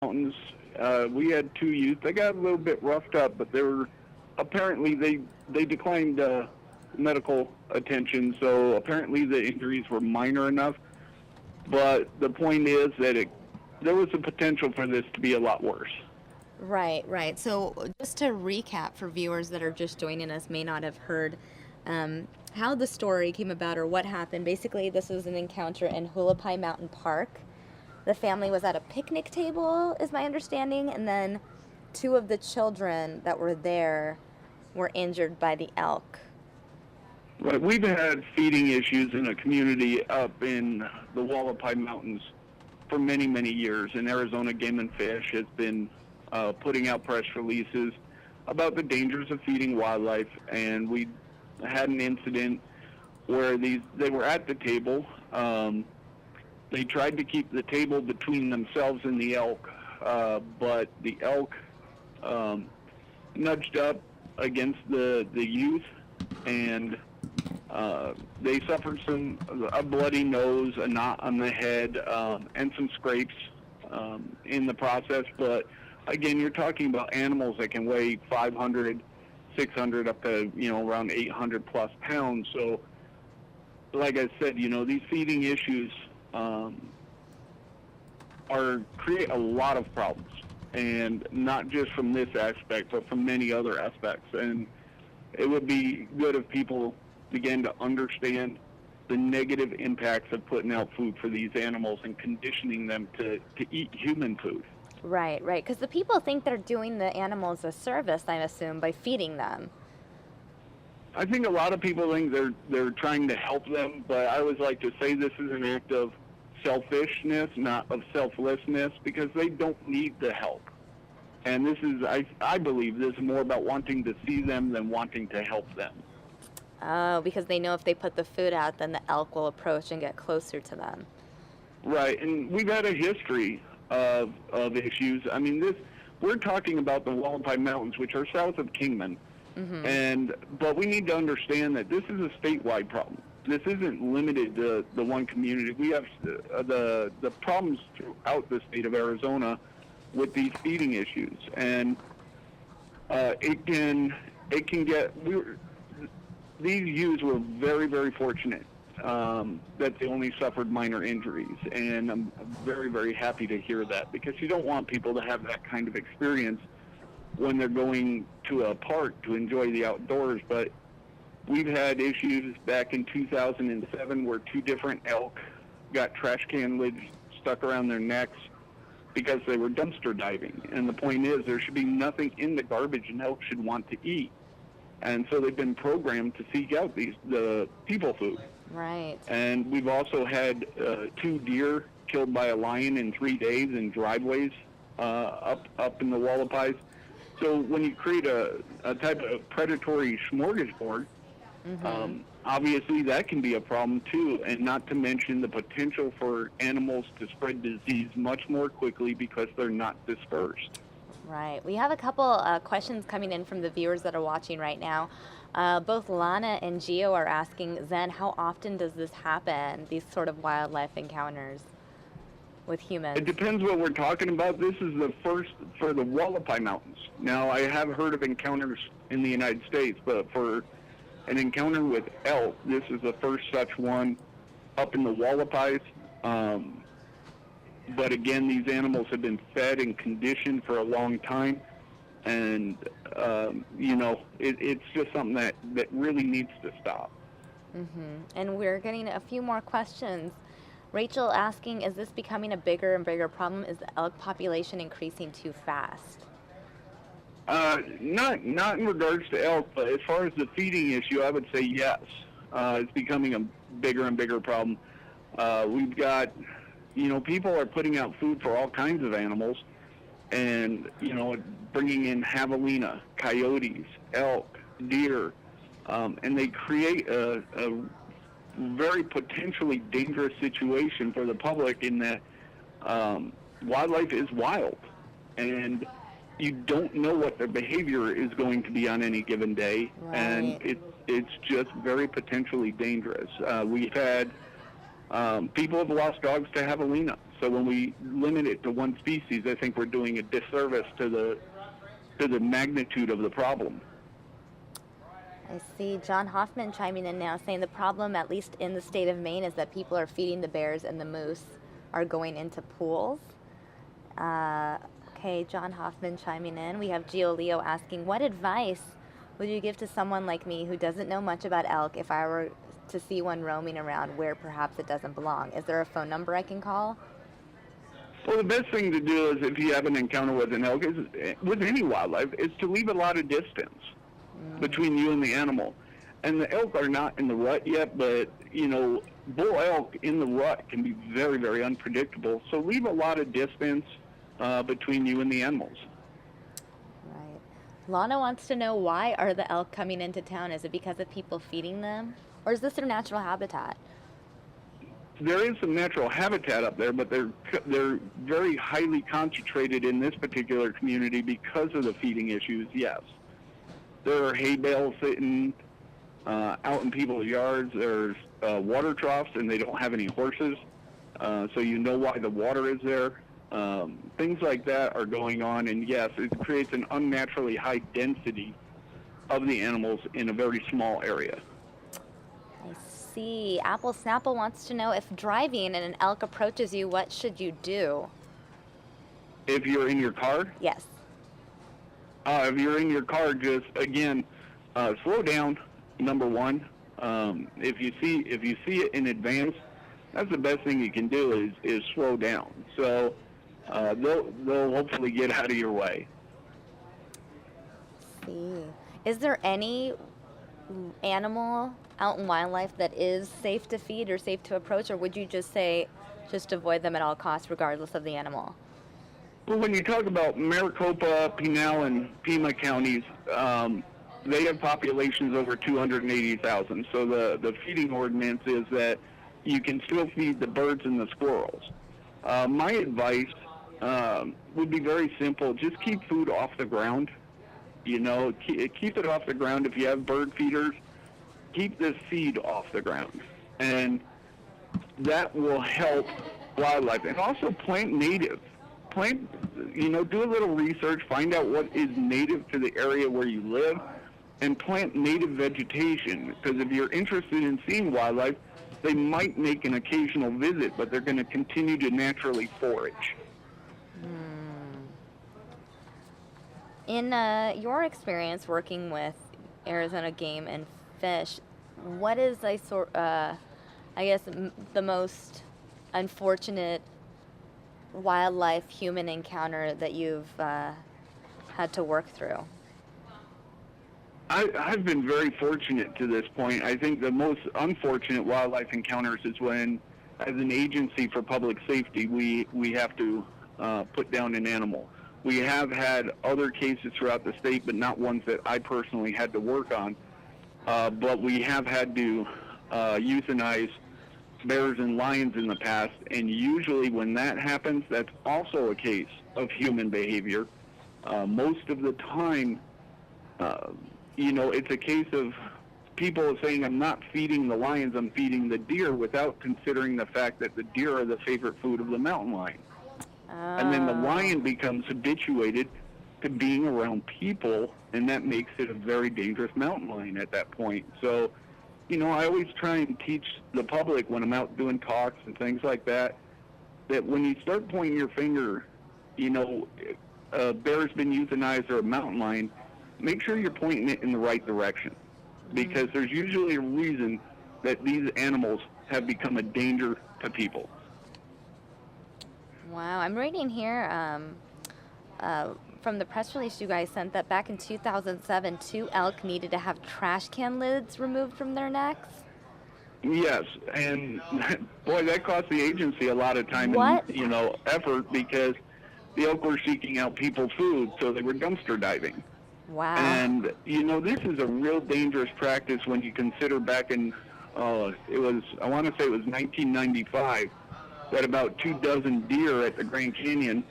Mountains, we had 2 youth. They got a little bit roughed up, but they were apparently they declined medical attention. So apparently the injuries were minor enough. But the point is that there was a potential for this to be a lot worse. Right, right. So just to recap for viewers that are just joining us, may not have heard how the story came about or what happened. Basically, this was an encounter in Hualapai Mountain Park. The family was at a picnic table, is my understanding, and then 2 of the children that were there were injured by the elk. Right. We've had feeding issues in a community up in the Hualapai Mountains for many, many years, and Arizona Game and Fish has been putting out press releases about the dangers of feeding wildlife, and we had an incident where they were at the table. They tried to keep the table between themselves and the elk, but the elk nudged up against the youth, and they suffered a bloody nose, a knot on the head, and some scrapes in the process. But again, you're talking about animals that can weigh 500, 600, up to around 800 plus pounds. So, like I said, these feeding issues create a lot of problems, and not just from this aspect, but from many other aspects. And it would be good if people began to understand the negative impacts of putting out food for these animals and conditioning them to eat human food. Right, right. Because the people think they're doing the animals a service, I assume, by feeding them. I think a lot of people think they're trying to help them, but I always like to say this is an act of selfishness, not of selflessness, because they don't need the help. And this is, I believe, this is more about wanting to see them than wanting to help them. Oh, because they know if they put the food out, then the elk will approach and get closer to them. Right, and we've had a history of issues. I mean, we're talking about the Hualapai Mountains, which are south of Kingman. Mm-hmm. But we need to understand that this is a statewide problem. This isn't limited to the one community. We have the problems throughout the state of Arizona with these feeding issues, and it can get. These youths were very, very fortunate that they only suffered minor injuries, and I'm very, very happy to hear that, because you don't want people to have that kind of experience when they're going to a park to enjoy the outdoors. But we've had issues back in 2007 where 2 different elk got trash can lids stuck around their necks because they were dumpster diving. And the point is, there should be nothing in the garbage an elk should want to eat. And so they've been programmed to seek out the people food. Right. And we've also had 2 deer killed by a lion in 3 days in driveways up in the Hualapais. So when you create a type of predatory smorgasbord, mm-hmm. Obviously that can be a problem too, and not to mention the potential for animals to spread disease much more quickly because they're not dispersed. Right. We have a couple questions coming in from the viewers that are watching right now. Both Lana and Gio are asking, Zen, how often does this happen, these sort of wildlife encounters with humans? It depends what we're talking about. This is the first for the Hualapai Mountains. Now, I have heard of encounters in the United States, but for an encounter with elk, this is the first such one up in the Hualapais. But again, these animals have been fed and conditioned for a long time, and it's just something that really needs to stop. Mm-hmm. And we're getting a few more questions. Rachel asking, is this becoming a bigger and bigger problem? Is the elk population increasing too fast? Not in regards to elk, but as far as the feeding issue, I would say yes. It's becoming a bigger and bigger problem. We've got, people are putting out food for all kinds of animals, and, bringing in javelina, coyotes, elk, deer, and they create a very potentially dangerous situation for the public in that wildlife is wild, and you don't know what their behavior is going to be on any given day, right. And it's just very potentially dangerous. We've had people have lost dogs to javelina, So when we limit it to one species, I think we're doing a disservice to the magnitude of the problem. I see John Hoffman chiming in now saying the problem, at least in the state of Maine, is that people are feeding the bears and the moose are going into pools. Okay, John Hoffman chiming in. We have Gio Leo asking, what advice would you give to someone like me who doesn't know much about elk if I were to see one roaming around where perhaps it doesn't belong? Is there a phone number I can call? Well, the best thing to do is, if you have an encounter with an elk, is, with any wildlife, is to leave a lot of distance between you and the animal. And the elk are not in the rut yet, but, bull elk in the rut can be very, very unpredictable. So leave a lot of distance between you and the animals. Right. Lana wants to know, why are the elk coming into town? Is it because of people feeding them? Or is this their natural habitat? There is some natural habitat up there, but they're very highly concentrated in this particular community because of the feeding issues, yes. There are hay bales sitting out in people's yards. There's water troughs, and they don't have any horses, so you know why the water is there. Things like that are going on, and yes, it creates an unnaturally high density of the animals in a very small area. I see. Apple Snapple wants to know, if driving and an elk approaches you, what should you do? If you're in your car? Yes. If you're in your car, just, again, slow down, number one. If you see it in advance, that's the best thing you can do is slow down. So they'll hopefully get out of your way. See. Is there any animal out in wildlife that is safe to feed or safe to approach, or would you just say just avoid them at all costs regardless of the animal? Well, when you talk about Maricopa, Pinal, and Pima counties, they have populations over 280,000. So the feeding ordinance is that you can still feed the birds and the squirrels. My advice would be very simple. Just keep food off the ground. Keep it off the ground. If you have bird feeders, keep the seed off the ground. And that will help wildlife. And also plant native. Do a little research, find out what is native to the area where you live, and plant native vegetation. Because if you're interested in seeing wildlife, they might make an occasional visit, but they're going to continue to naturally forage. In your experience working with Arizona Game and Fish, what is the most unfortunate wildlife human encounter that you've had to work through? I've been very fortunate to this point. I think the most unfortunate wildlife encounters is when, as an agency for public safety, we have to put down an animal. We have had other cases throughout the state, but not ones that I personally had to work on. But we have had to euthanize bears and lions in the past, and usually when that happens, that's also a case of human behavior. Most of the time, it's a case of people saying, I'm not feeding the lions, I'm feeding the deer, without considering the fact that the deer are the favorite food of the mountain lion. And then the lion becomes habituated to being around people, and that makes it a very dangerous mountain lion at that point. So, I always try and teach the public when I'm out doing talks and things like that when you start pointing your finger, a bear's been euthanized or a mountain lion, make sure you're pointing it in the right direction. Because there's usually a reason that these animals have become a danger to people. Wow, I'm reading here from the press release you guys sent that back in 2007, 2 elk needed to have trash can lids removed from their necks. Yes, and boy, that cost the agency a lot of time and effort, because the elk were seeking out people's food, so they were dumpster diving. Wow. And this is a real dangerous practice when you consider back in I want to say it was 1995. That about 24 deer at the Grand Canyon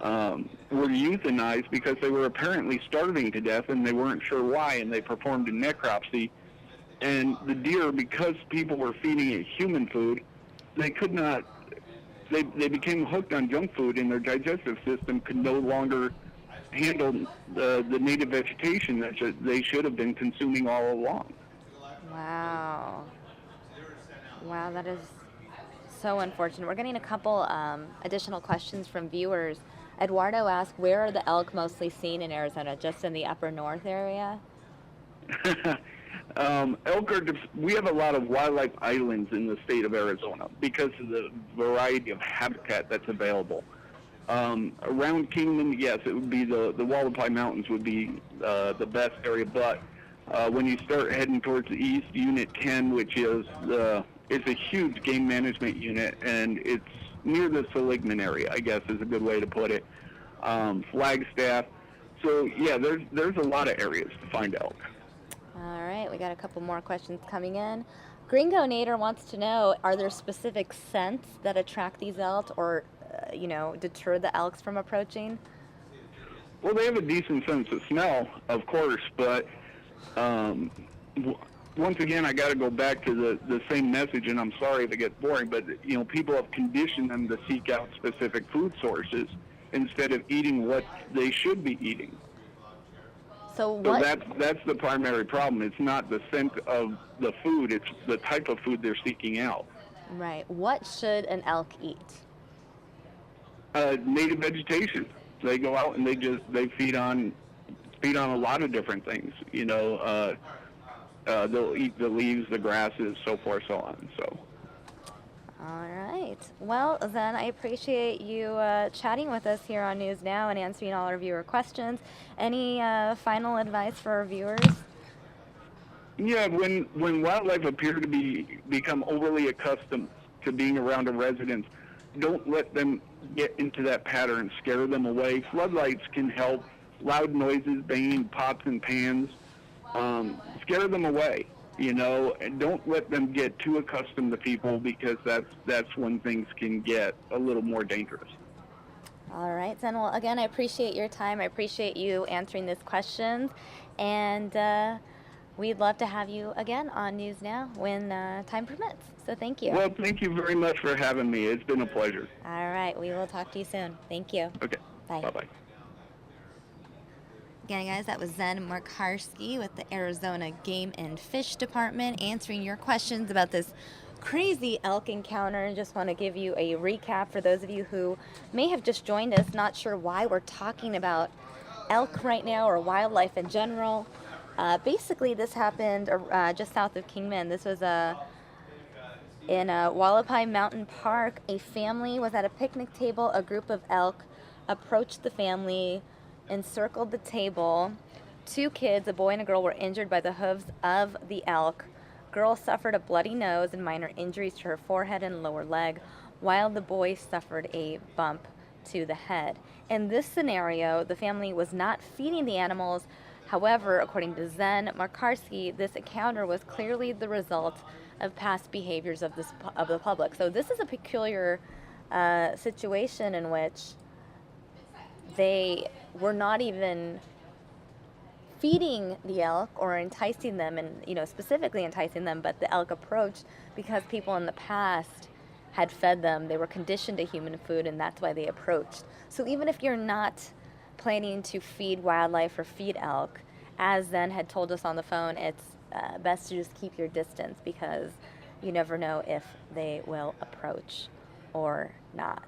were euthanized because they were apparently starving to death, and they weren't sure why, and they performed a necropsy. And the deer, because people were feeding it human food, they could not they became hooked on junk food, and their digestive system could no longer handle the native vegetation that they should have been consuming all along. Wow. Wow, that is so unfortunate. We're getting a couple additional questions from viewers. Eduardo asked, where are the elk mostly seen in Arizona? Just in the upper north area? Elk we have a lot of wildlife islands in the state of Arizona because of the variety of habitat that's available. Around Kingman, yes, it would be the Wallapai Mountains would be the best area, but when you start heading towards the east, Unit 10, which is it's a huge game management unit, and it's near the Seligman area, I guess is a good way to put it. Flagstaff. So yeah, there's a lot of areas to find elk. All right, we got a couple more questions coming in. Gringo Nader wants to know, are there specific scents that attract these elk or, deter the elks from approaching? Well, they have a decent sense of smell, of course, but once again, I got to go back to the same message, and I'm sorry if it gets boring, but, people have conditioned them to seek out specific food sources instead of eating what they should be eating. So that's the primary problem. It's not the scent of the food, it's the type of food they're seeking out. Right. What should an elk eat? Native vegetation. They go out and they feed on a lot of different things. They'll eat the leaves, the grasses, so forth, so on. So. All right. Well, Zen, I appreciate you chatting with us here on News Now and answering all our viewer questions. Any final advice for our viewers? Yeah, when wildlife appear to become overly accustomed to being around a residence, don't let them get into that pattern. Scare them away. Floodlights can help. Loud noises, banging pots and pans, scare them away. And don't let them get too accustomed to people, because that's when things can get a little more dangerous. All right, Zen. Well, again, I appreciate your time. I appreciate you answering these questions, and we'd love to have you again on News Now when time permits. So thank you. Well, thank you very much for having me. It's been a pleasure. All right, we will talk to you soon. Thank you. Okay. Bye. Bye-bye. Again, guys, that was Zen Mocarski with the Arizona Game and Fish Department answering your questions about this crazy elk encounter. And just want to give you a recap for those of you who may have just joined us, not sure why we're talking about elk right now or wildlife in general. Basically, this happened just south of Kingman. This was in Wallapai Mountain Park. A family was at a picnic table. A group of elk approached the family, encircled the table. Two kids, a boy and a girl, were injured by the hooves of the elk. Girl suffered a bloody nose and minor injuries to her forehead and lower leg, while the boy suffered a bump to the head. In this scenario, the family was not feeding the animals. However, according to Zen Mocarski, this encounter was clearly the result of past behaviors of the public. So this is a peculiar situation in which they were not even feeding the elk or enticing them, and specifically enticing them, but the elk approached because people in the past had fed them. They were conditioned to human food, and that's why they approached. So even if you're not planning to feed wildlife or feed elk, as Zen had told us on the phone, it's best to just keep your distance, because you never know if they will approach or not.